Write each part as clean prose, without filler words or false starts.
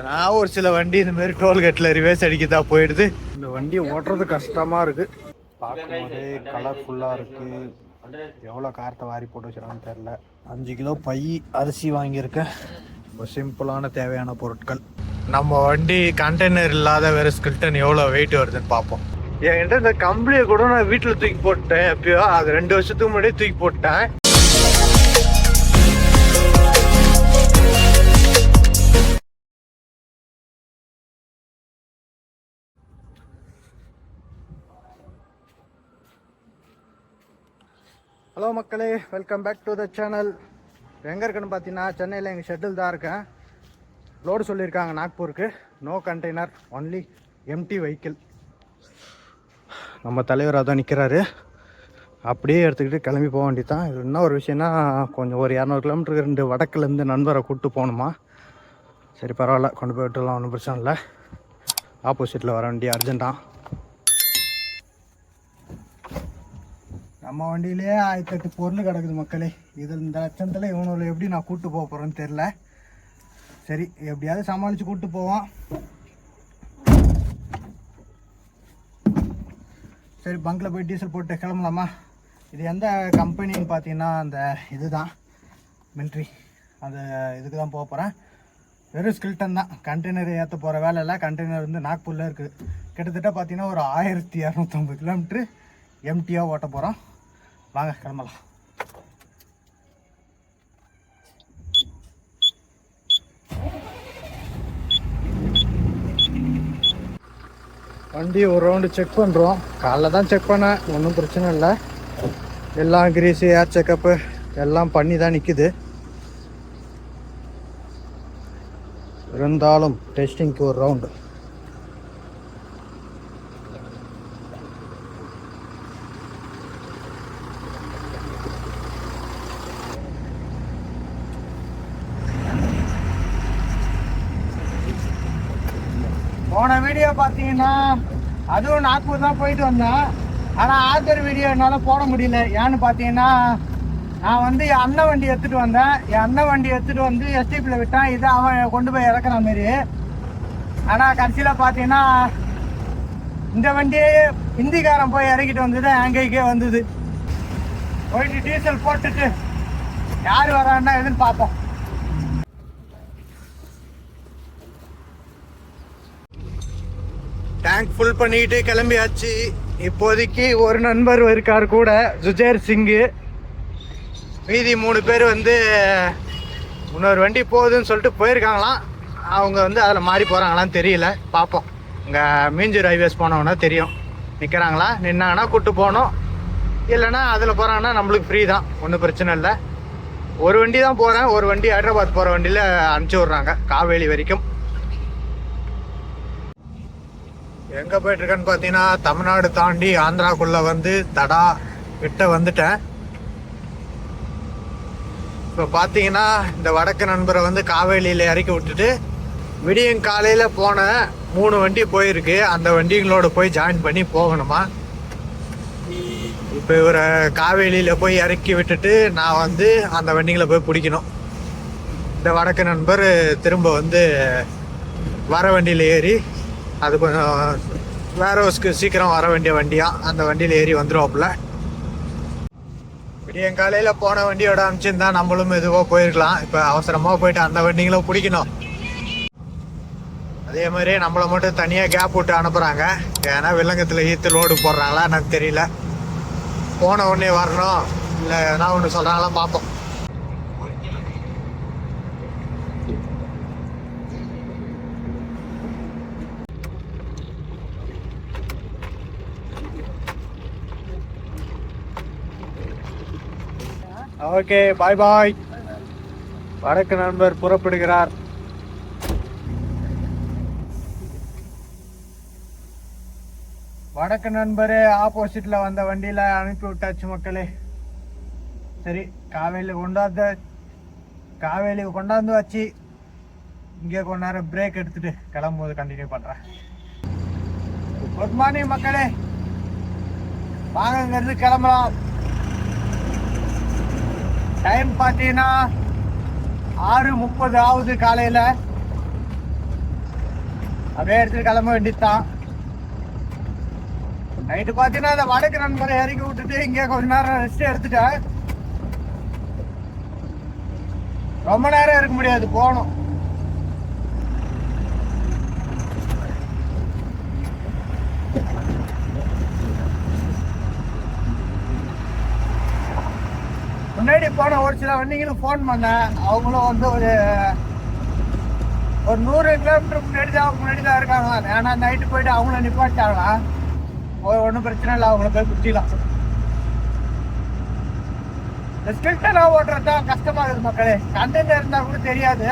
நான் ஒரு சில வண்டி இந்த மாதிரி டோல்கேட்டில் ரிவேர்ஸ் அடிக்கதான் போயிடுது. இந்த வண்டி ஓட்டுறது கஷ்டமாக இருக்குது. பார்க்கும்போது கலர்ஃபுல்லாக இருக்குது. எவ்வளோ காரத்தை வாரி போட்டு வச்சுருக்கான்னு தெரில. 5 கிலோ பை அரிசி வாங்கியிருக்கேன். ரொம்ப சிம்பிளான தேவையான பொருட்கள். நம்ம வண்டி கண்டெய்னர் இல்லாத வேறு ஸ்கில்டன் எவ்வளோ வெயிட் வருதுன்னு பார்ப்போம். என்கிட்ட இந்த கம்பளியை கூட நான் வீட்டில் தூக்கி போட்டேன். எப்பயோ அது 2 வருஷத்துக்கு முன்னாடியே தூக்கி போட்டேன். ஹலோ மக்களே, welcome back to the channel. எங்கே இருக்குன்னு பார்த்தீங்கன்னா சென்னையில் எங்கள் ஷெட்டில் தான் இருக்கேன். லோடு சொல்லியிருக்காங்க நாக்பூருக்கு. No container, only empty vehicle. நம்ம தலைவர் அதான் நிற்கிறாரு. அப்படியே எடுத்துக்கிட்டு கிளம்பி போக வேண்டியதான். இது என்ன ஒரு விஷயம்னா, கொஞ்சம் ஒரு 200 கிலோமீட்டருக்கு 2 வடக்குலேருந்து நண்பரை கூப்பிட்டு போகணுமா. சரி பரவாயில்ல, கொண்டு போய் விட்டுலாம், ஒன்றும் பிரச்சனை இல்லை. ஆப்போசிட்டில் வர வண்டி அர்ஜென்ட்டாக. நம்ம வண்டியிலே 1008 பொருள் கிடக்குது மக்களே. இதில் இந்த லட்சத்தில் இவனுள்ள எப்படி நான் கூப்பிட்டு போக போகிறேன்னு தெரில. சரி, எப்படியாவது சமாளித்து கூப்பிட்டு போவான். சரி, பங்கில் போய் டீசல் போட்டு கிளம்பலாமா. இது எந்த கம்பெனின்னு பார்த்தீங்கன்னா அந்த இதுதான் மில்ட்ரி. அந்த இதுக்கு தான் போக போகிறேன். வெறும் ஸ்கில்டன் தான், கண்டெய்னர் ஏற்ற போகிற வேலை இல்லை. கண்டெய்னர் வந்து நாக்பூரில் இருக்குது. கிட்டத்தட்ட பார்த்தீங்கன்னா ஒரு 1250 கிலோமீட்ரு எம்டியாக ஓட்ட போகிறோம். வாங்க கிளம்பலாம். வண்டி ஒரு ரவுண்டு செக் பண்ணுறோம். காலைல தான் செக் பண்ணேன், ஒன்றும் பிரச்சனை இல்லை. எல்லாம் கிரீஸு, ஏர் செக்கப்பு எல்லாம் பண்ணி தான் நிற்குது. இருந்தாலும் டெஸ்டிங்க்கு ஒரு ரவுண்டு. போன வீடியோ பார்த்தீங்கன்னா அதுவும் நாக்பூர் தான் போயிட்டு வந்தேன். ஆனால் ஆத்தர் வீடியோ என்னால் போட முடியல. ஏன்னு பார்த்தீங்கன்னா, நான் வந்து என் அண்ணன் வண்டி எடுத்துகிட்டு வந்தேன். என் அண்ணன் வண்டி எடுத்துகிட்டு வந்து எஸ்டிபியில் விட்டான். இதை அவன் கொண்டு போய் இறக்குற மாரி. ஆனால் கடைசியில் பார்த்தீங்கன்னா இந்த வண்டியே ஹிந்திக்காரன் போய் இறக்கிட்டு வந்தது என் கைக்கே வந்தது. போயிட்டு டீசல் போட்டுட்டு யார் வரான்னா எதுன்னு பார்ப்போம். டேங்க் ஃபுல் பண்ணிக்கிட்டு கிளம்பியாச்சு. இப்போதைக்கு ஒரு நண்பர் இருக்கார் கூட, ஜுஜேர் சிங்கு. மீதி 3 பேர் வந்து இன்னொரு வண்டி போகுதுன்னு சொல்லிட்டு போயிருக்காங்களாம். அவங்க வந்து அதில் மாறி போகிறாங்களான்னு தெரியல, பார்ப்போம். இங்கே மீஞ்சூர் ஹைவேஸ் போனவொன்னா தெரியும். நிற்கிறாங்களா, நின்னாங்கன்னா கூப்பிட்டு போகணும். இல்லைன்னா அதில் போகிறாங்கன்னா நம்மளுக்கு ஃப்ரீ தான், ஒன்றும் பிரச்சனை இல்லை. ஒரு வண்டி தான் போகிறேன். ஒரு வண்டி ஹைதராபாத் போகிற வண்டியில் அனுப்பிச்சி விட்றாங்க, காவேலி வரைக்கும். எங்கே போயிட்டுருக்கேன்னு பார்த்தீங்கன்னா, தமிழ்நாடு தாண்டி ஆந்திராக்குள்ளே வந்து தடா கிட்ட வந்துட்டேன். இப்போ பார்த்தீங்கன்னா இந்த வடக்கு நண்பரை வந்து காவேலியில் இறக்கி விட்டுட்டு விடியங் காலையில் போன 3 வண்டி போயிருக்கு. அந்த வண்டிங்களோட போய் ஜாயின் பண்ணி போகணுமா. இப்போ இவரை காவேலியில் போய் இறக்கி விட்டுட்டு நான் வந்து அந்த வண்டிங்களை போய் பிடிக்கணும். இந்த வடக்கு நண்பர் திரும்ப வந்து வர வண்டியில் ஏறி, அது கொஞ்சம் வேற ஹவுஸ்க்கு சீக்கிரம் வர வேண்டிய வண்டியாக, அந்த வண்டியில் ஏறி வந்துடுவாப்புல. விடியன் காலையில் போன வண்டியோட அனுப்பிச்சிருந்தா நம்மளும் மெதுவாக போயிருக்கலாம். இப்போ அவசரமாக போயிட்டு அந்த வண்டிங்களும் பிடிக்கணும். அதே மாதிரி நம்மளை மட்டும் தனியாக கேப் விட்டு அனுப்புகிறாங்க. ஏன்னா வில்லங்கத்தில் ஈத்து லோடு போடுறாங்களா எனக்கு தெரியல. போன உடனே வரணும் இல்லை எதனா ஒன்று சொல்கிறாங்களா பார்ப்போம். ஓகே, பாய் பாய். வடக்கு நண்பர் புறப்படுகிறார். வடக்கு நண்பரே ஆப்போசிட்ல வந்த வண்டியில அனுப்பி விட்டாச்சு மக்களே. சரி, காவேலி கொண்டாந்து வச்சு இங்கே கொஞ்ச நேரம் பிரேக் எடுத்துட்டு கிளம்பும்போது கண்டினியூ பண்றேன். குட் மார்னிங் மக்களே, வாங்க இங்கிருந்து கிளம்பலாம். டைம் பார்த்தீங்கன்னா 6:30 ஆகுது காலையில். அப்படியே எடுத்துட்டு கிளம்ப வேண்டியதுதான். நைட்டு பார்த்தீங்கன்னா அந்த வடக்கு நண்பரை இறக்கி விட்டுட்டு இங்கே கொஞ்ச நேரம் ரெஸ்ட் எடுத்துட்டேன். ரொம்ப நேரம் இருக்க முடியாது, போகணும். முன்னாடி போன ஒரு சில வண்டிகளும் ஃபோன் பண்ணேன். அவங்களும் வந்து ஒரு 100 கிலோமீட்டர் முன்னாடி தான் இருக்காங்க. ஏன்னா நைட்டு போயிட்டு அவங்கள நிப்பாட்டாங்களாம். ஒன்றும் பிரச்சனை இல்லை, அவங்கள போய் குடிச்சிக்கலாம். இந்த ஸ்கில்டெல்லாம் ஓட்டுறது தான் கஷ்டமாக இருக்குது மக்களே. கண்டென்ட் இருந்தால் கூட தெரியாது.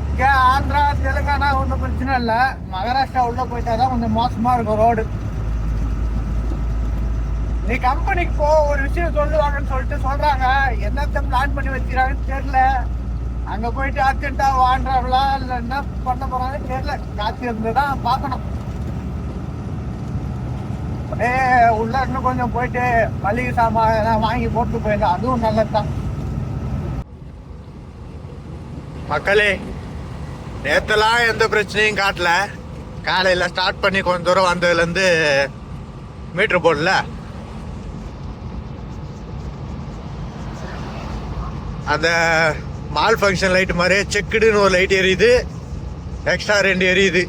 இங்கே ஆந்திரா தெலுங்கானா ஒன்றும் பிரச்சனை இல்லை. மகாராஷ்டிரா உள்ளே போயிட்டா தான் கொஞ்சம் மோசமாக இருக்கும் ரோடு. நீ கம்பெனிக்கு போ, ஒரு விஷயம் சொல்லுவாங்கன்னு சொல்லிட்டு சொல்றாங்க. என்னத்த பிளான் பண்ணி வச்சுக்கிறாங்கன்னு தெரியல. அங்க போயிட்டு அர்ஜென்ட்டா வாண்டாங்களா இல்லை என்ன பண்ண போறாங்கன்னு தெரியல. காட்சி இருந்துதான் பார்க்கணும். உள்ள இன்னும் கொஞ்சம் போயிட்டு மளிகை சாமான் வாங்கி போட்டு போயிடலாம், அதுவும் நல்லதுதான். மக்களே, நேத்தெல்லாம் எந்த பிரச்சனையும் காட்டல. காலையில ஸ்டார்ட் பண்ணி கொஞ்ச தூரம் வந்ததுல இருந்து மீட்டர் போடல. அந்த மால் ஃபங்க்ஷன் லைட் மாதிரியே செக்குடுன்னு ஒரு லைட் எரியுது, எக்ஸ்ட்ரா 2 எரியுது.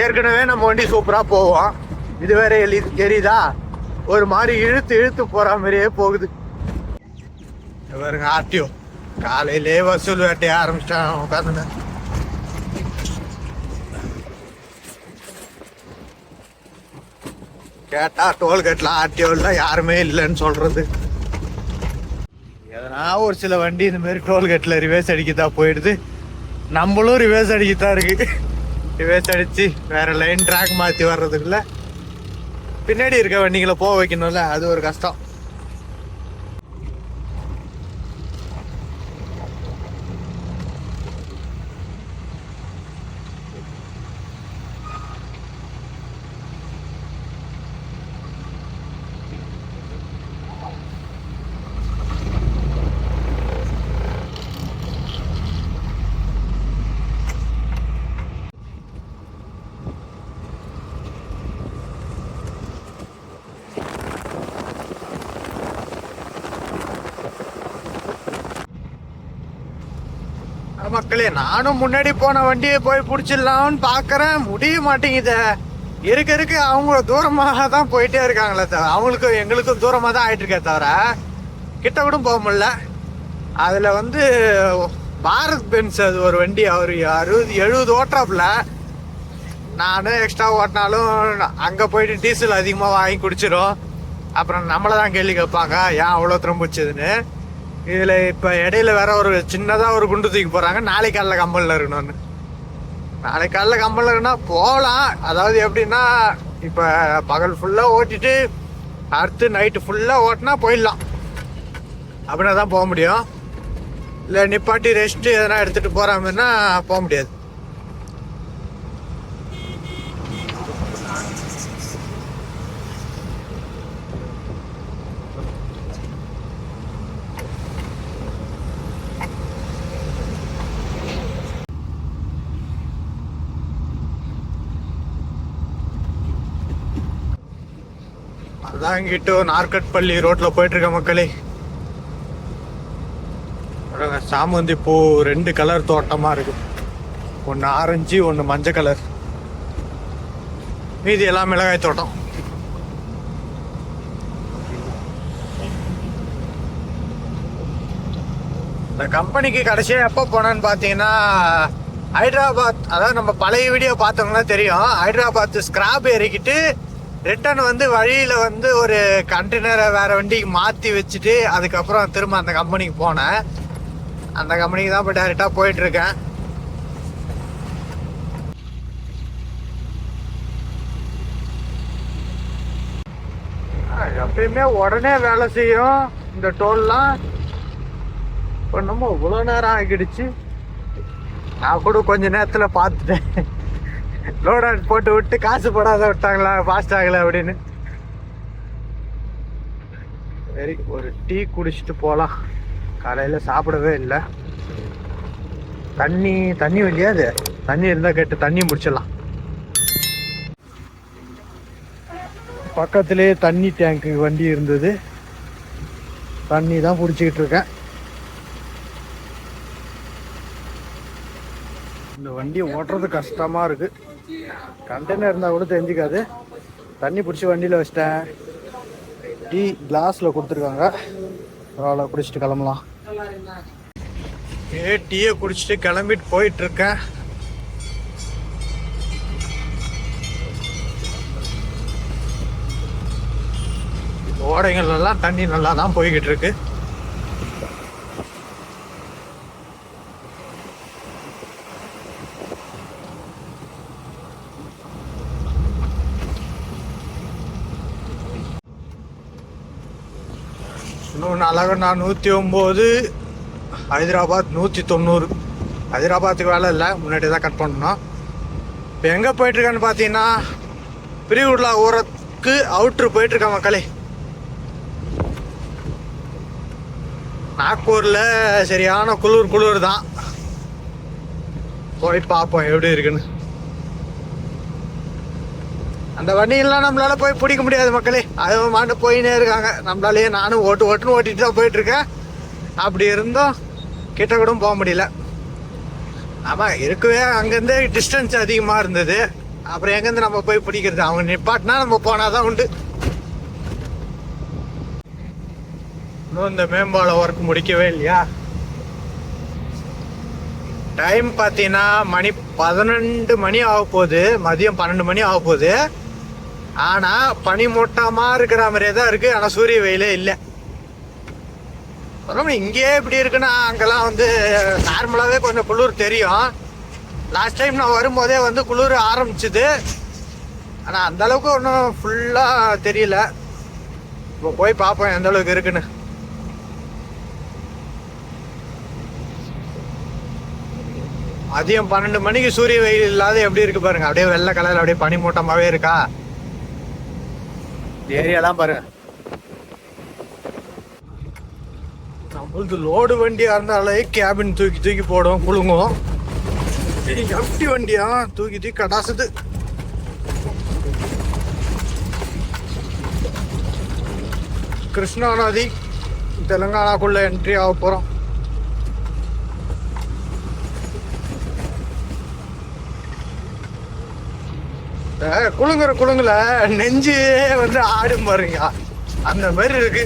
ஏற்கனவே நம்ம வண்டி சூப்பராக போவோம், இது வேற எரியுதா, ஒரு மாதிரி இழுத்து போற மாதிரியே போகுது. பாருங்க ஆர்டிஓ காலையிலே வசூல் வேட்டைய ஆரம்பிச்சிட்டான். உட்காந்துங்க கேட்டா டோல்கேட்ல ஆர்டிஓல யாருமே இல்லைன்னு சொல்றது. எதனா ஒரு சில வண்டி இந்த மாதிரி டோல்கேட்ல ரிவர்ஸ் அடிக்கதான் போயிடுது. நம்மளும் ரிவர்ஸ் அடிக்கத்தான் இருக்கு. ரிவர்ஸ் அடிச்சு வேற லைன் ட்ராக் மாத்தி வர்றதுக்குள்ள பின்னாடி இருக்க வண்டிகளை போக வைக்கணும்ல, அது ஒரு கஷ்டம். மக்களே, நானும் முன்னாடி போன வண்டியை போய் பிடிச்சிடலாம்னு பாக்குறேன், முடிய மாட்டேங்குது. இருக்க அவங்க தூரமாக தான் போயிட்டே இருக்காங்களே தவிர, அவங்களுக்கும் எங்களுக்கும் தூரமாக தான் ஆயிட்டு இருக்கே தவிர கிட்ட கூட போக முடியல. அதுல வந்து பாரத் பென்ஸ் அது ஒரு வண்டி, அவர் 60-70 ஓட்டுறாப்புல. நானும் எக்ஸ்ட்ரா ஓட்டினாலும் அங்கே போயிட்டு டீசல் அதிகமாக வாங்கி குடிச்சிடும். அப்புறம் நம்மளை தான் கேள்வி கேட்பாங்க, ஏன் அவ்வளோ திரும்பிச்சுதுன்னு. இதில் இப்போ இடையில வேற ஒரு சின்னதாக ஒரு குண்டு தூக்கி போகிறாங்க. நாளைக்கு காலைல கம்பலில் இருக்கணும்னு. நாளைக்கு காலைல கம்பலில் இருக்குன்னா போகலாம். அதாவது எப்படின்னா, இப்போ பகல் ஃபுல்லாக ஓட்டிட்டு அடுத்து நைட்டு ஃபுல்லாக ஓட்டினா போயிடலாம். அப்படின்னா தான் போக முடியும். இல்லை நிப்பாட்டி ரெஸ்ட்டு எதனா எடுத்துகிட்டு போகிற மாதிரினா போக முடியாது. அதான் இங்கிட்டு நார்கட்பள்ளி ரோட்ல போயிட்டு இருக்க மக்களே. சாமந்தி பூ 2 கலர் தோட்டமா இருக்கு. ஒன்னு ஆரஞ்சு, ஒன்னு மஞ்சள் கலர். மீதி எல்லாம் மிளகாய் தோட்டம். இந்த கம்பெனிக்கு கடைசியா எப்போ போனான்னு பாத்தீங்கன்னா, ஹைதராபாத். அதாவது நம்ம பழைய வீடியோ பார்த்தோம்னா தெரியும். ஹைதராபாத் ஸ்கிராப் ஏறிக்கிட்டு ரிட்டர்ன் வந்து வழியில வந்து ஒரு கண்டெய்னரை வேற வண்டிக்கு மாத்தி வச்சுட்டு அதுக்கப்புறம் திரும்ப அந்த கம்பெனிக்கு போனேன். அந்த கம்பெனிக்கு தான் இப்போ டைரக்டா போயிட்டு இருக்கேன். எப்பயுமே உடனே வேலை செய்யும் இந்த டோல்லாம். இப்போ நம்ம இவ்வளோ நேரம் ஆகிடுச்சு. நான் கூட கொஞ்ச நேரத்துல பார்த்துட்டேன், லோட் போட்டு விட்டு காசு போடாத விட்டாங்களா, ஃபாஸ்ட் ஆகல அப்படின்னு. சரி, ஒரு டீ குடிச்சிட்டு போகலாம். காலையில் சாப்பிடவே இல்லை. தண்ணி இல்லையா? அது தண்ணி இருந்தால் கேட்டு தண்ணியும் பிடிச்சிடலாம். பக்கத்துலேயே தண்ணி டேங்க்கு வண்டி இருந்தது, தண்ணி தான் பிடிச்சிக்கிட்டு இருக்கேன். இந்த வண்டி ஓட்டுறது கஷ்டமாக இருக்குது. கண்டெய்னர் இருந்தால் கூட தெரிஞ்சுக்காது. தண்ணி பிடிச்சி வண்டியில் வச்சிட்டேன். டீ கிளாஸில் கொடுத்துருக்காங்க, பரவாயில்ல, குடிச்சிட்டு கிளம்பலாம். டீயை குடிச்சிட்டு கிளம்பிட்டு போயிட்டுருக்கேன். ஓடைகள்லாம் தண்ணி நல்லா தான் போய்கிட்டு இருக்கு. இன்னும் அழகா 109, ஹைதராபாத் 190. ஹைதராபாத்துக்கு வேலை இல்லை, முன்னாடி தான் கட் பண்ணணும். இப்போ எங்கே போயிட்டுருக்கான்னு பார்த்தீங்கன்னா, பிரிவுலா ஊரத்துக்கு அவுட்ரு போயிட்டுருக்கேன் மக்களே. நாக்பூரில் சரியான குளிர் தான். போய் பார்ப்போம் எப்படி இருக்குன்னு. அந்த வண்டியெல்லாம் நம்மளால போய் பிடிக்க முடியாது மக்களே, அது மாட்டு போயினே இருக்காங்க. நம்மளாலேயே நானும் ஓட்டுன்னு ஓட்டிட்டு தான் போயிட்டுருக்கேன். அப்படி இருந்தும் கிட்ட கூட போக முடியல. ஆமாம், இருக்கவே அங்கேருந்து டிஸ்டன்ஸ் அதிகமாக இருந்தது. அப்புறம் எங்கேருந்து நம்ம போய் பிடிக்கிறது? அவங்க நிப்பாட்டினா நம்ம போனால் தான் உண்டு. இன்னும் இந்த மேம்பால ஒர்க் முடிக்கவே இல்லையா? டைம் பார்த்தீங்கன்னா மணி 12 மணி ஆக போகுது, மதியம் 12 மணி ஆக போகுது. ஆனால் பனி மூட்டமாக இருக்கிற மாதிரியே தான் இருக்குது, ஆனால் சூரிய வெயிலே இல்லை. அப்புறம் இங்கேயே இப்படி இருக்குன்னா அங்கெல்லாம் வந்து நார்மலாகவே கொஞ்சம் குளிர் தெரியும். லாஸ்ட் டைம் நான் வரும்போதே வந்து குளிர் ஆரம்பிச்சுது, ஆனால் அந்தளவுக்கு ஒன்றும் ஃபுல்லாக தெரியல. இப்போ போய் பார்ப்போம் எந்த அளவுக்கு இருக்குன்னு. மதியம் 12 மணிக்கு சூரிய வெயில் இல்லாத எப்படி இருக்கு பாருங்க. அப்படியே வெள்ளை கலர்ல அப்படியே பனி மூட்டமாவே இருக்கா. ஏரியாலாம் பாருங்க. நம்மளுக்கு லோடு வண்டியா இருந்தாலே கேபின் தூக்கி போடும், குலுங்கும். எம்டி வண்டியா தூக்கி கடாசுது. கிருஷ்ணா நதி தெலுங்கானாக்குள்ள என்ட்ரி ஆக போறோம். குளுங்குல நெஞ்சு வந்து ஆடும் பாருங்க, அந்த மாதிரி இருக்கு.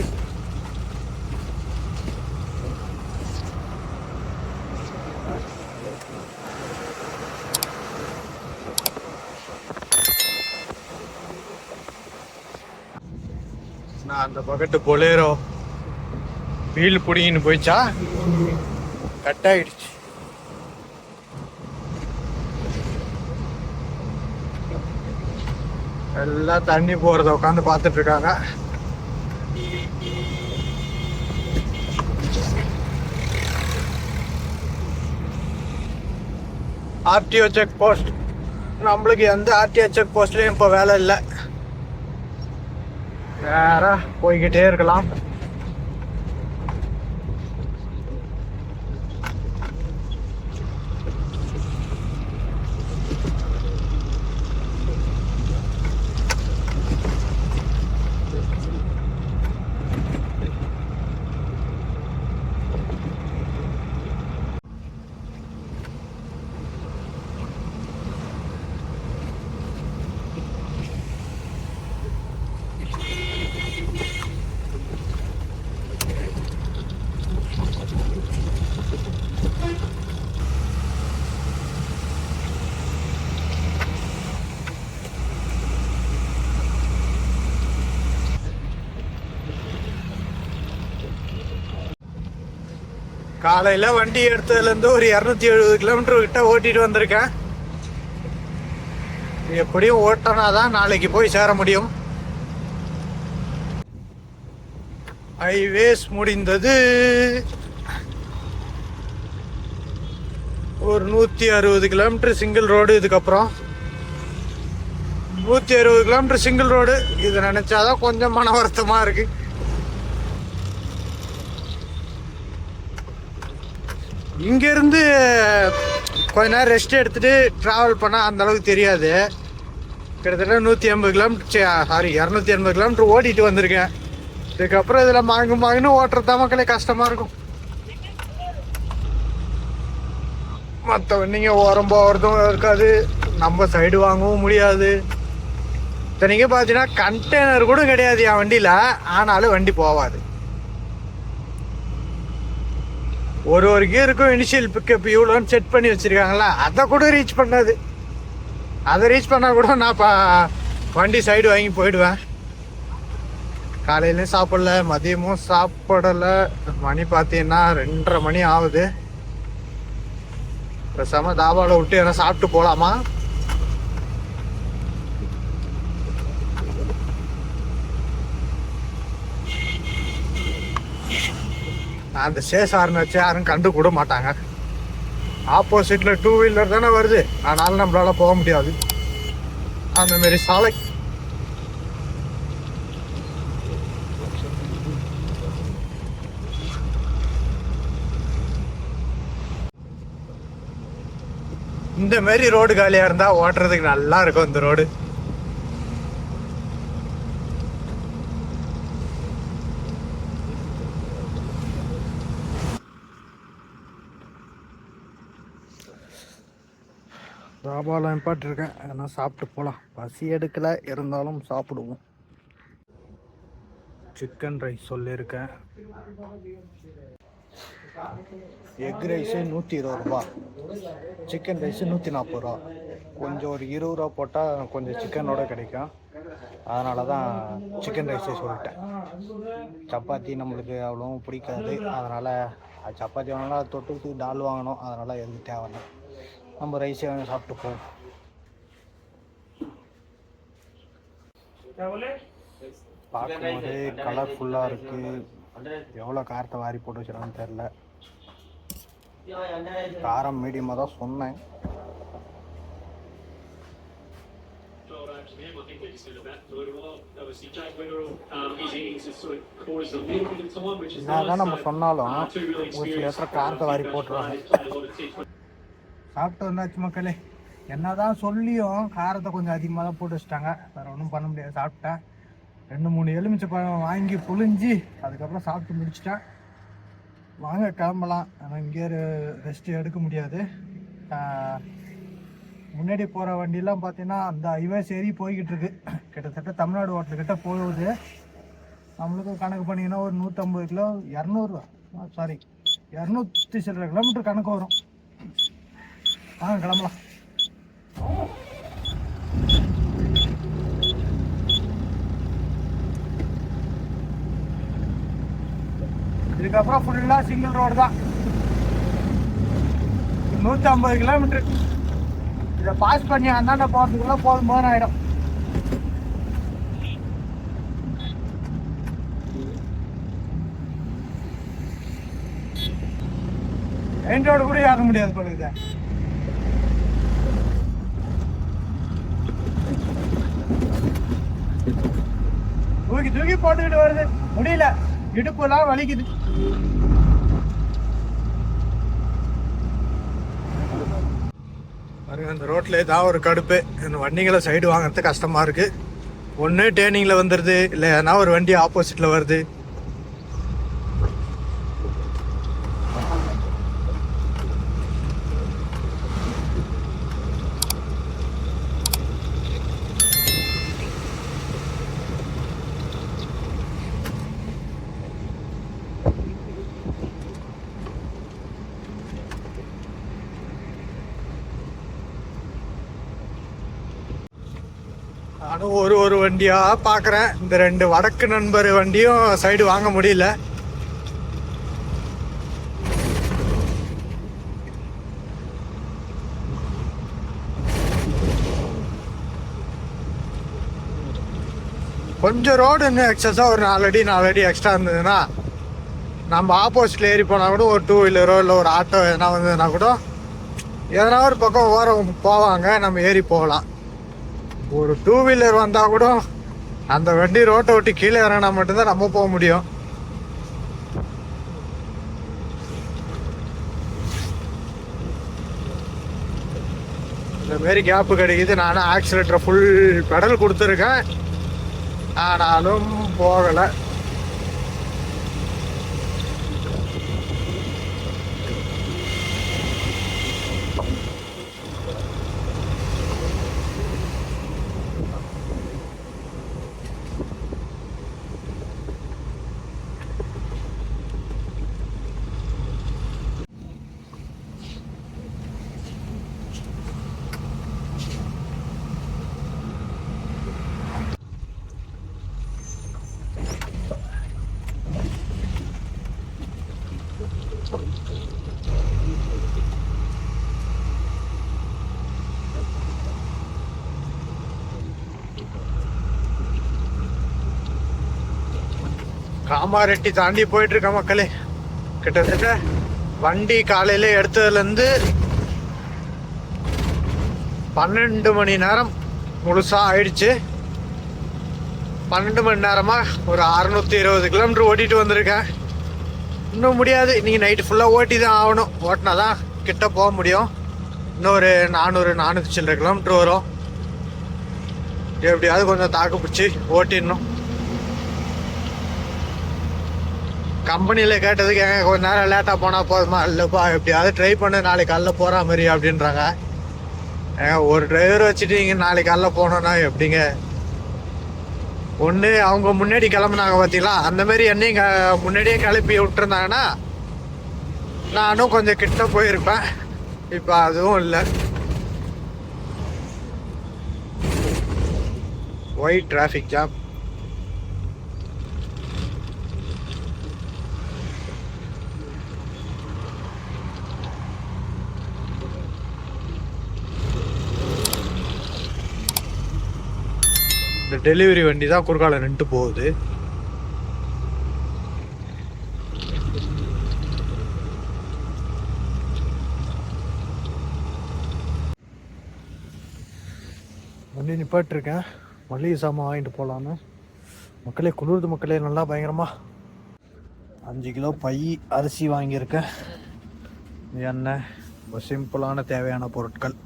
நான் அந்த பக்கத்து பொலேரோ வீல் பிடிங்கின்னு போயிச்சா, கட் ஆயிடுச்சு. எல்லாம் தண்ணி போறத உட்காந்து பார்த்துட்டு இருக்காங்க. ஆர்டிஓ செக் போஸ்ட், நம்மளுக்கு எந்த ஆர்டிஓ செக் போஸ்ட்லயும் இப்போ வேலை இல்லை. நேரா போய்கிட்டே இருக்கலாம். காலையில் வண்டி எடுத்ததுலேருந்து ஒரு 270 கிலோமீட்டர் கிட்ட ஓட்டிட்டு வந்திருக்கேன். எப்படியும் ஓட்டினா தான் நாளைக்கு போய் சேர முடியும். ஹைவேஸ் முடிந்தது. ஒரு 160 கிலோமீட்டர் சிங்கிள் ரோடு. இதுக்கப்புறம் 160 கிலோமீட்டர் சிங்கிள் ரோடு. இது நினைச்சாதான் கொஞ்சம் மன வருத்தமாக இருக்கு. இங்கேருந்து கொஞ்ச நேரம் ரெஸ்ட் எடுத்துகிட்டு ட்ராவல் பண்ணால் அந்தளவுக்கு தெரியாது. கிட்டத்தட்ட 180 கிலோமீட்டர், சாரி 280 கிலோமீட்டர் ஓட்டிகிட்டு வந்திருக்கேன். இதுக்கப்புறம் இதில் மாங்குன்னு ஓட்டுறது மக்களே கஷ்டமாக இருக்கும். மற்ற வண்டிங்க ஓரம் போகிறதும் இருக்காது, நம்ம சைடு வாங்கவும் முடியாது. இத்தனைக்கு பார்த்தீங்கன்னா கண்டெய்னர் கூட கிடையாது என் வண்டியில், ஆனாலும் வண்டி போகாது. ஒரு கியருக்கும் இனிஷியல் பிக்கப் இவ்வளோன்னு செட் பண்ணி வச்சுருக்காங்களா, அதை கூட ரீச் பண்ணாது. அதை ரீச் பண்ணால் கூட நான் வண்டி சைடு வாங்கி போயிடுவேன். காலையிலையும் சாப்பிடல, மதியமும் சாப்பிடலை. மணி பார்த்தீங்கன்னா 2:30 மணி ஆகுது. பேசாம தாபாவில் விட்டு எதனா சாப்பிட்டு போகலாமா? அந்த சேசார்னு வச்சு யாரும் கண்டு கூட மாட்டாங்க. ஆப்போசிட்ல 2 வீலர் தானே வருது, அதனால நம்மளால போக முடியாது. அந்த மாதிரி சாலை. இந்த மாதிரி ரோடு காலியா இருந்தா ஓட்டுறதுக்கு நல்லா இருக்கும். இந்த ரோடு தாபாவில் நிப்பாட்டிருக்கேன். ஏன்னா சாப்பிட்டு போகலாம். பசி எடுக்கலை, இருந்தாலும் சாப்பிடுவோம். சிக்கன் ரைஸ் சொல்லியிருக்கேன். எக் ரைஸு 120 ரூபா, சிக்கன் ரைஸு 140 ரூபா. கொஞ்சம் ஒரு 20 ரூபா போட்டால் கொஞ்சம் சிக்கனோட கிடைக்கும். அதனால தான் சிக்கன் ரைஸே சொல்லிட்டேன். சப்பாத்தி நம்மளுக்கு அவ்வளோவும் பிடிக்காது, அதனால் சப்பாத்தி வாங்கினா தொட்டுக்கு டால் வாங்கணும். அதனால் எதுவும் தேவையில்லை, நம்ம ரைஸே வாங்கி சாப்பிட்டு போவோம். பார்க்கும்போது கலர்ஃபுல்லாக இருக்குது. எவ்வளோ காரத்தை வாரி போட்டு வச்சுருக்கான்னு தெரில. காரம் மீடியமாக தான் சொன்னேன். என்னதான் நம்ம சொன்னாலும் ஒரு சில இடத்துல காரத்தை வாரி போட்டுருவாங்க. சாப்பிட்டு வந்தாச்சு மக்களே. என்னதான் சொல்லியும் காரத்தை கொஞ்சம் அதிகமாக தான் போட்டு வச்சுட்டாங்க. வேறு ஒன்றும் பண்ண முடியாது. சாப்பிட்டேன். 2-3 எலுமிச்சை பழம் வாங்கி புழிஞ்சி அதுக்கப்புறம் சாப்பிட்டு முடிச்சிட்டேன். வாங்க கிளம்பலாம். ஆனால் இங்கே ரெஸ்ட்டு எடுக்க முடியாது. முன்னாடி போகிற வண்டியெலாம் பார்த்தீங்கன்னா அந்த ஹைவே சரி போய்கிட்டு இருக்கு. கிட்டத்தட்ட தமிழ்நாடு ஹோட்டல்கிட்ட போகுது. நம்மளுக்கும் கணக்கு பண்ணிங்கன்னா ஒரு 150 கிலோ 200 சில்லற கிலோமீட்டர் கணக்கு வரும். வாங்க கிளம்பலாம். இதுக்கப்புறம் ஃபுல்லாக சிங்கிள் ரோடு தான். 150 கிலோமீட்டர். இதை பாஸ் பண்ணி அந்தாண்ட போகிறதுக்குள்ள போதும் ஆகிடும். மெயின் ரோடு கூட ஏற முடியாது போல இதை. தூக்கி போட்டுக்கிட்டு வருது, முடியல, இடுப்புலாம் வலிக்குது. பாருங்க, அந்த ரோட்டில் ஏதாவது ஒரு கடுப்பு. இந்த வண்டிகளை சைடு வாங்கிறது கஷ்டமாக இருக்குது. ஒன்று டேர்னிங்கில் வந்துடுது, இல்லை ஏன்னா ஒரு வண்டி ஆப்போசிட்டில் வருது. நானும் ஒரு வண்டியாக பார்க்குறேன். இந்த 2 வடக்கு நண்பர் வண்டியும் சைடு வாங்க முடியல. கொஞ்சம் ரோடு இன்னும் எக்ஸஸாக ஒரு 4 அடி எக்ஸ்ட்ரா இருந்ததுன்னா நம்ம ஆப்போசிட்டில் ஏறி போனால் கூட ஒரு 2 வீலரோ இல்லை ஒரு ஆட்டோ எதனா வந்ததுன்னா கூட எதனா ஒரு பக்கம் ஓரம் போவாங்க, நம்ம ஏறி போகலாம். ஒரு 2 வீலர் வந்தால் கூட அந்த வண்டி ரோட்டை விட்டு கீழே இறங்கினா மட்டும்தான் நம்ம போக முடியும். இந்த மாரி கேப்பு கிடைக்குது. நானும் ஆக்சிலேட்டரை ஃபுல் பெடல் கொடுத்துருக்கேன், ஆனாலும் போகலை. காமாரெட்டி தாண்டி போயிட்டு இருக்க மக்களே. கிட்டத்தட்ட வண்டி காலையில எடுத்ததுலேருந்து 12 மணி நேரம் முழுசா ஆயிடுச்சு. 12 மணி நேரமா ஒரு 620 கிலோமீட்டர் ஓட்டிட்டு வந்திருக்கேன். இன்னும் முடியாது, இன்னைக்கு நைட்டு ஃபுல்லாக ஓட்டி தான் ஆகணும். ஓட்டினா தான் கிட்ட போக முடியும். இன்னும் ஒரு 400 சில்லரை கிலோமீட்டர் வரும். எப்படியாவது கொஞ்சம் தாக்கு பிடிச்சி ஓட்டிடணும். கம்பெனியில் கேட்டதுக்கு எங்க கொஞ்ச நேரம் லேட்டாக போனால் போதுமா, இல்லைப்பா எப்படியாவது ட்ரை பண்ணு, நாளைக்கு காலைல போகிற மாதிரி அப்படின்றாங்க. ஒரு டிரைவர் வச்சுட்டு இங்கே நாளைக்கு காலைல போனோன்னா எப்படிங்க? ஒன்று அவங்க முன்னாடி கிளம்புனாங்க பார்த்தீங்களா, அந்த மாதிரி என்னையும் முன்னாடியே கிளப்பி விட்டுருந்தாங்கன்னா நானும் கொஞ்சம் கிட்ட போயிருப்பேன். இப்போ அதுவும் இல்லை. White traffic jam. இந்த டெலிவரி வண்டி தான் குறுக்கால நின்று போகுது. வண்டி நிப்பாட்டிருக்கேன், மளிகை சாமான் வாங்கிட்டு போகலான்னு. மக்களே குளிர்து மக்களே, நல்லா பயங்கரமா. 5 கிலோ பை அரிசி வாங்கியிருக்கேன். எண்ணெய், ரொம்ப சிம்பிளான தேவையான பொருட்கள்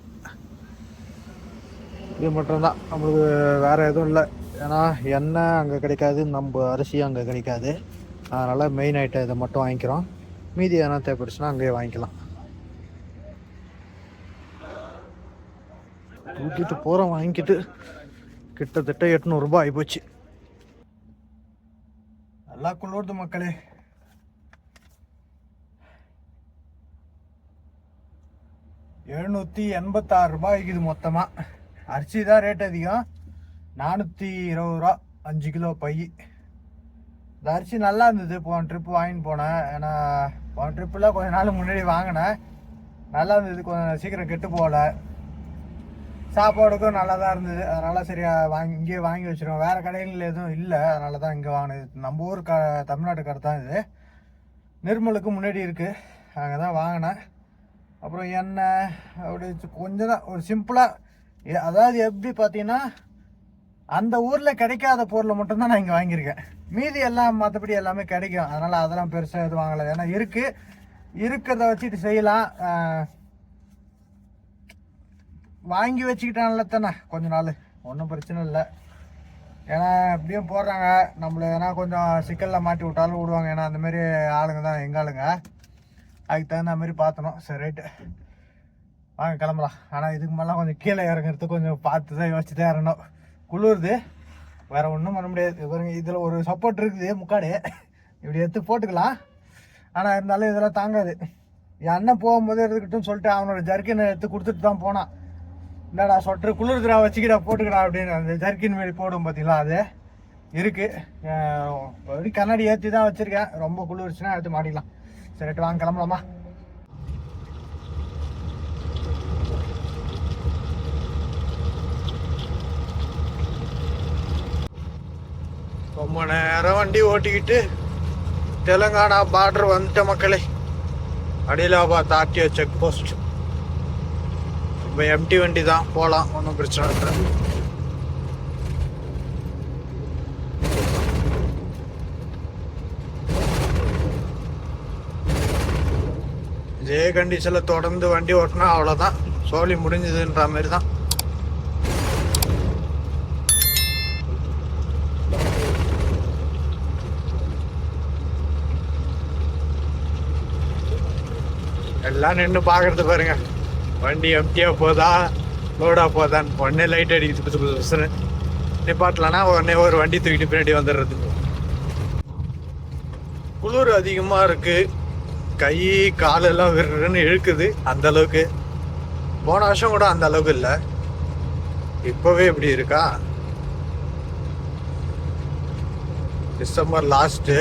இது மட்டும்தான். நம்மளுக்கு வேறு எதுவும் இல்லை. ஏன்னா எண்ணெய் அங்கே கிடைக்காது, நம்ம அரிசி அங்கே கிடைக்காது. அதனால் மெயின் ஐட்டம் இதை மட்டும் வாங்கிக்கிறோம். மீதி எதனா தேவைப்படுச்சுன்னா அங்கேயே வாங்கிக்கலாம். தூக்கிட்டு போகிறோம் வாங்கிக்கிட்டு. கிட்டத்தட்ட 800 ரூபாய் ஆகிப்போச்சு. நல்லா குளிர்து மக்களே. ₹786 இது மொத்தமாக. அரிசி தான் ரேட் அதிகம், 420 ரூபா 5 கிலோ பை. இந்த அரிசி நல்லா இருந்தது. போன ட்ரிப்பு வாங்கிட்டு போனேன். ஏன்னா போன ட்ரிப்பில் கொஞ்ச நாள் முன்னாடி வாங்கினேன், நல்லா இருந்தது. கொஞ்சம் சீக்கிரம் கெட்டு போகல. சாப்பாடுக்கும் நல்லா தான் இருந்தது. அதனால் சரியா இங்கேயே வாங்கி வச்சிருவோம். வேறு கடைகளில் எதுவும் இல்லை, அதனால தான் இங்கே வாங்கினது. நம்ம ஊர் தமிழ்நாட்டு கடை தான் இது. நிர்மலுக்கு முன்னாடி இருக்குது, அங்கே தான் வாங்கினேன். அப்புறம் எண்ணெய் அப்படி கொஞ்சம் தான், ஒரு சிம்பிளாக. அதாவது எப்படி பார்த்தீங்கன்னா, அந்த ஊரில் கிடைக்காத பொருளை மட்டும்தான் நான் இங்கே வாங்கியிருக்கேன். மீதி எல்லாம் மற்றபடி எல்லாமே கிடைக்கும். அதனால் அதெல்லாம் பெருசாக எதுவும் வாங்கலை. ஏன்னா இருக்கிறத வச்சுட்டு செய்யலாம். வாங்கி வச்சுக்கிட்டான்ல தானே கொஞ்ச நாள், ஒன்றும் பிரச்சனை இல்லை. ஏன்னா எப்படியும் போடுறாங்க நம்மளை, ஏன்னா கொஞ்சம் சிக்கலில் மாட்டி விட்டாலும் விடுவாங்க. ஏன்னா அந்தமாரி ஆளுங்க தான் எங்கள் ஆளுங்க. அதுக்கு தகுந்த மாதிரி பார்த்தணும். சரி ரைட்டு, வாங்க கிளம்பலாம். ஆனால் இதுக்கு மேலே கொஞ்சம் கீழே இறங்குறது கொஞ்சம் பார்த்து தான் யோசிச்சு தான் இறங்கணும். குளிருது, வேறு ஒன்றும் பண்ண முடியாது. பாருங்க, இதில் ஒரு சப்போர்ட் இருக்குது முக்காடு, இப்படி எடுத்து போட்டுக்கலாம். ஆனால் இருந்தாலும் இதெல்லாம் தாங்காது. என் அண்ணன் போகும்போது எடுத்துக்கிட்டுன்னு சொல்லிட்டு அவனோட ஜர்க்கினை எடுத்து கொடுத்துட்டு தான் போனான். என்னடா சொட்டர் குளிர்துடா வச்சுக்கிடா போட்டுக்கடா அப்படின்னு. அந்த ஜர்க்கின் மாரி போடும் பார்த்தீங்களா, அது இருக்குது. கண்ணாடி ஏற்றி தான் வச்சுருக்கேன். ரொம்ப குளிர்ச்சுன்னா எடுத்து மாட்டிக்கலாம். சரிட்டு வாங்க கிளம்பலாமா. ரொம்ப நேரம் வண்டி ஓட்டிக்கிட்டு தெலுங்கானா பார்டர் வந்துட்ட மக்களே. Adilabad RTO check post. இப்போ எம்டி வண்டி தான், போகலாம், ஒன்றும் பிரச்சனை இல்லை. இதே கண்டிஷனில் தொடர்ந்து வண்டி ஓட்டினா அவ்வளோதான். சோலி முடிஞ்சதுன்ற மாதிரி தான். எல்லாம் நின்று பார்க்கறது பாருங்க, வண்டி எம்டியா போதா லோடா போதான்னு. உடனே லைட் அடிக்குது புதுசு புதுசுன்னு. நிப்பாட்டலன்னா உடனே ஒரு வண்டி தூக்கிட்டு பின்னாடி வந்துடுறது. குளிர் அதிகமாக இருக்கு, கை காலெல்லாம் விருன்னு இழுக்குது. அந்த அளவுக்கு போன வருஷம் கூட அந்த அளவுக்கு இல்லை, இப்போவே இப்படி இருக்கா. டிசம்பர் லாஸ்ட்டு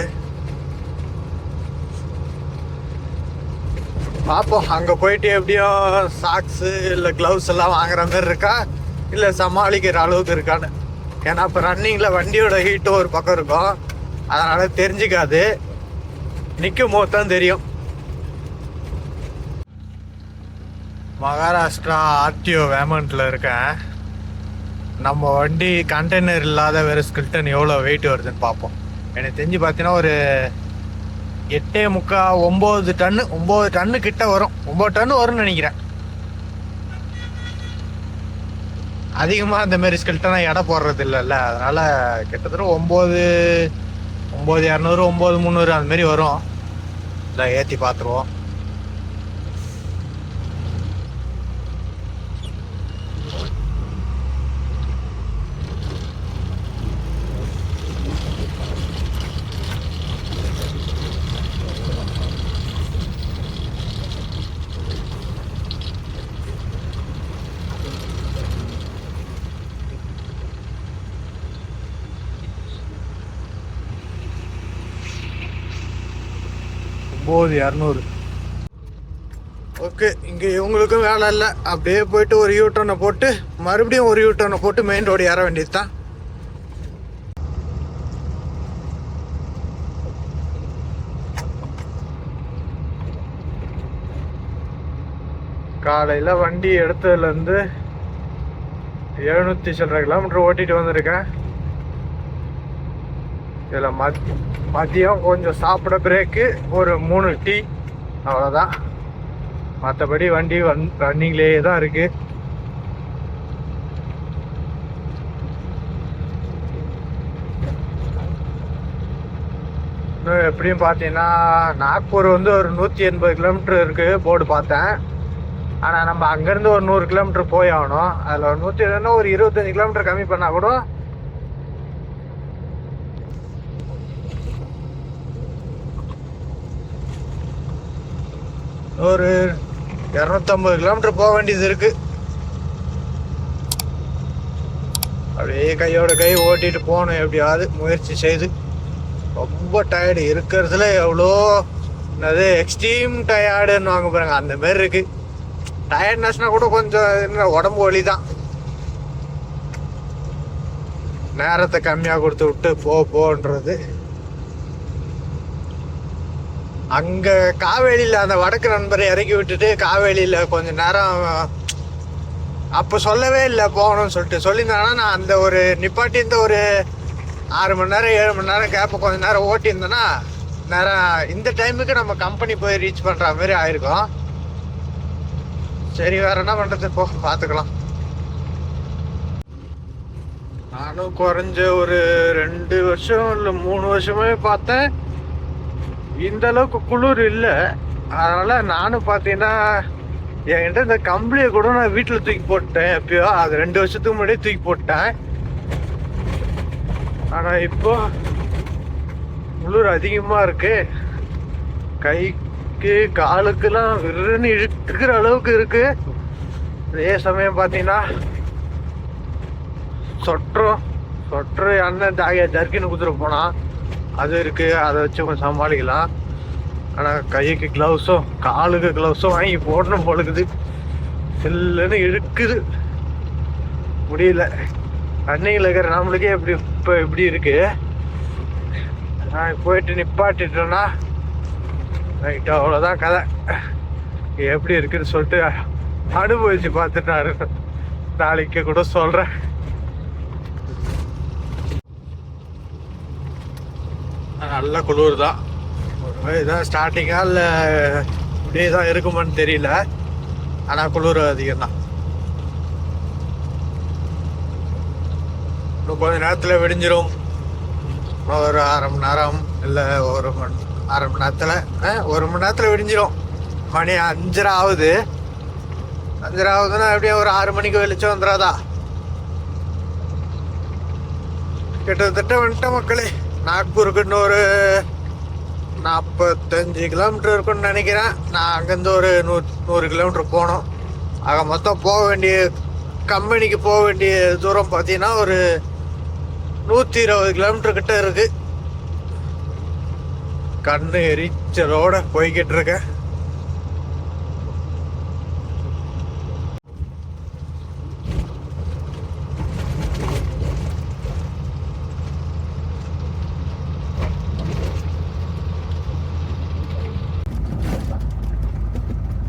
பார்ப்போம். அங்கே போயிட்டு எப்படியும் சாக்ஸு இல்லை க்ளவுஸ் எல்லாம் வாங்குற மாதிரி இருக்கா, இல்லை சமாளிக்கிற அளவுக்கு இருக்கான்னு. ஏன்னா இப்போ ரன்னிங்கில் வண்டியோட ஹீட்டும் ஒரு பக்கம் இருக்கும், அதனால் தெரிஞ்சிக்காது, நிற்கும் போது தான் தெரியும். மகாராஷ்டிரா ஆர்டிஓ வேமண்ட்டில் இருக்கேன். நம்ம வண்டி கண்டெய்னர் இல்லாத வேறு ஸ்கில்டன் எவ்வளோ வெயிட் வருதுன்னு பார்ப்போம். எனக்கு தெரிஞ்சு பார்த்தீங்கன்னா ஒரு 8.75 டன்னு 9 டன்னு கிட்ட வரும். 9 டன்னு வரும்னு நினைக்கிறேன். அதிகமாக இந்த மாதிரி ஸ்கில்ட்டெல்லாம் எடை போடுறது இல்லைல்ல, அதனால் கிட்டத்தட்ட 9,200 9,300 அந்த மாதிரி வரும். இதை ஏற்றி பார்த்துருவோம். போது 200. ஓகே, இங்கே இவங்களுக்கும் வேலை இல்லை. அப்படியே போயிட்டு ஒரு யூட்டர்னை போட்டு மறுபடியும் ஒரு யூட்டர்னை போட்டு மெயின் ரோடு ஏற வேண்டியது தான். காலையில் வண்டி எடுத்ததுலேருந்து 700 சில்லரை கிலோமீட்டர் ஓட்டிகிட்டு வந்திருக்கேன். இதில் மதியம் கொஞ்சம் சாப்பிட பிரேக்கு, ஒரு 3 டீ, அவ்வளோதான். மற்றபடி வண்டி ரன்னிங்லேயே தான் இருக்கு. இன்னும் எப்படியும் பார்த்தீங்கன்னா நாக்பூர் வந்து ஒரு 180 கிலோமீட்டர் இருக்கு போர்டு பார்த்தேன். ஆனால் நம்ம அங்கேருந்து ஒரு 100 கிலோமீட்டர் போய் ஆகணும். அதில் ஒரு 170 ஒரு 25 கிலோமீட்டர் கம்மி பண்ணால் கூட ஒரு 250 கிலோமீட்டர் போக வேண்டியது இருக்கு. அப்படியே கையோட கை ஓட்டிட்டு போகணும் எப்படியாவது முயற்சி செய்து. ரொம்ப டயர்டு இருக்கிறதுல எவ்வளோ என்னது எக்ஸ்ட்ரீம் டயர்டுன்னு வாங்க பாருங்க, அந்த மாதிரி இருக்கு. டயர்ட்னஸ்னா கூட கொஞ்சம் உடம்பு வலி தான். நேரத்தை கம்மியாக கொடுத்து விட்டு போன்றது. அங்கே காவேரியில் அந்த வடக்கு நண்பரை இறக்கி விட்டுட்டு காவேரியில் கொஞ்சம் நேரம் அப்போ சொல்லவே இல்லை போகணும்னு சொல்லியிருந்தாங்கன்னா நான் அந்த ஒரு நிப்பாட்டி ஒரு 6 மணி நேரம் 7 மணி நேரம் கேப்பை கொஞ்சம் நேரம் ஓட்டியிருந்தேன்னா நேரம் இந்த டைமுக்கு நம்ம கம்பெனி போய் ரீச் பண்ணுற மாதிரி ஆயிருக்கும். சரி, வேற என்ன பண்ணுறது, இப்போ பார்த்துக்கலாம். நானும் குறைஞ்ச ஒரு 2 வருஷம் இல்லை 3 வருஷமே பார்த்தேன், இந்த அளவுக்கு குளிர் இல்லை. அதனால் நானும் பார்த்தீங்கன்னா என்கிட்ட இந்த கம்பளியை கூட நான் வீட்டில் தூக்கி போட்டேன் எப்பயோ. அது 2 வருஷத்துக்கு முன்னாடியே தூக்கி போட்டேன். ஆனால் இப்போ குளிர் அதிகமாக இருக்கு, கைக்கு காலுக்கெல்லாம் விருன்னு இழுக்கிற அளவுக்கு இருக்கு. அதே சமயம் பார்த்தீங்கன்னா சொட்ரு அண்ணன் ஜர்க்கின்னு குத்துட்டு போனால் அது இருக்குது, அதை வச்சு கொஞ்சம் சமாளிக்கலாம். ஆனால் கைக்கு க்ளவுஸும் காலுக்கு க்ளவுஸும் வாங்கி போடணும் போலுக்குது. சில்லுன்னு இழுக்குது, முடியல. ரன்னிங்கில் இருக்கிற நம்மளுக்கே இப்போ இப்படி இருக்கு. நான் போயிட்டு நிப்பாட்டிட்டோன்னா ரைட்டு, அவ்வளோதான் கதை. எப்படி இருக்குன்னு சொல்லிட்டு அனுபவிச்சு பார்த்துட்டாரு. நாளைக்கு கூட சொல்கிறேன். நல்ல குளிர் தான். இதான் ஸ்டார்டிங்காக இல்லை இப்படியே தான் இருக்குமான்னு தெரியல. ஆனால் குளிர் அதிகம் தான். இன்னும் கொஞ்ச நேரத்தில் விடிஞ்சிரும். ஒரு அரை மணி நேரம் இல்லை அரை மணி நேரத்தில் 1 மணி நேரத்தில் விடிஞ்சிரும். மணி 5:30 ஆகுது. 5:30 ஆகுதுன்னா எப்படியும் ஒரு 6 மணிக்கு வெளிச்சம் வந்துடாதா? கிட்டத்தட்ட வந்துட்டேன் மக்களே. நாக்பூருக்கு இன்னொரு 45 கிலோமீட்டர் இருக்குன்னு நினைக்கிறேன். நான் அங்கேருந்து ஒரு 100 கிலோமீட்டர் போகணும். ஆக மொத்தம் போக வேண்டிய கம்பெனிக்கு போக வேண்டிய தூரம் பார்த்தீங்கன்னா ஒரு 120 கிலோமீட்டர் கிட்ட இருக்கு. கண்ணு எரிச்சலோட போய்கிட்டு இருக்கேன்.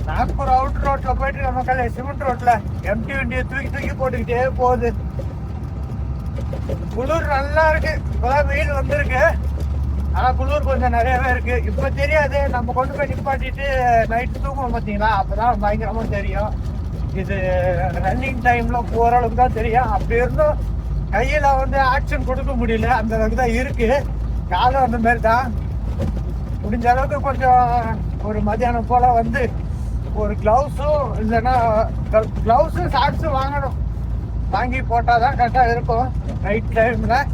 நாக்பூர் அவுட் ரோட்ல போயிட்டு இருக்க மக்களே. சிமெண்ட் ரோட்ல எம்டி வண்டியை தூக்கி போட்டுக்கிட்டே போகுது. குளிர் நல்லா இருக்கு. இப்பதான் வெயில் வந்திருக்கு. ஆனா குளிர் கொஞ்சம் நிறையவே இருக்கு. இப்ப தெரியாது, நம்ம கொண்டு போய் நிப்பாட்டிட்டு நைட்டு தூங்குவோம் பார்த்தீங்களா, அப்பதான் பயங்கரமா தெரியும். இது ரன்னிங் டைம்ல போற அளவுக்கு தான் தெரியும். அப்படி இருந்தும் கையில வந்து ஆக்ஷன் கொடுக்க முடியல, அந்த அளவுக்கு தான் இருக்கு. காலம் அந்த மாதிரி தான். முடிஞ்ச அளவுக்கு கொஞ்சம் ஒரு மத்தியானம் போல வந்து ஒரு கிளவுஸும் இல்லைன்னா கிளவுஸும் ஷார்ட்ஸும் வாங்கணும். வாங்கி போட்டால் தான் கரெக்டாக இருக்கும். நைட் டைமில்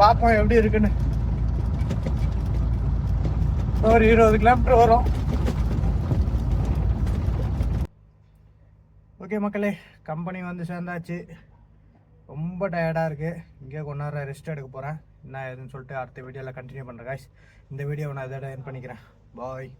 பார்ப்போம் எப்படி இருக்குன்னு. ஒரு 20 கிலோமீட்டர் வரும். ஓகே மக்களே, கம்பெனி வந்து சேர்ந்தாச்சு. ரொம்ப டயர்டாக இருக்குது. இங்கே கொஞ்ச நேரம் ரெஸ்ட் எடுக்க போகிறேன். என்ன ஏதுன்னு சொல்லிட்டு அடுத்த வீடியோவில் கண்டினியூ பண்ணுறேன் காய்ஸ். இந்த வீடியோவை நான் இதோட என் பண்ணிக்கிறேன். பாய்.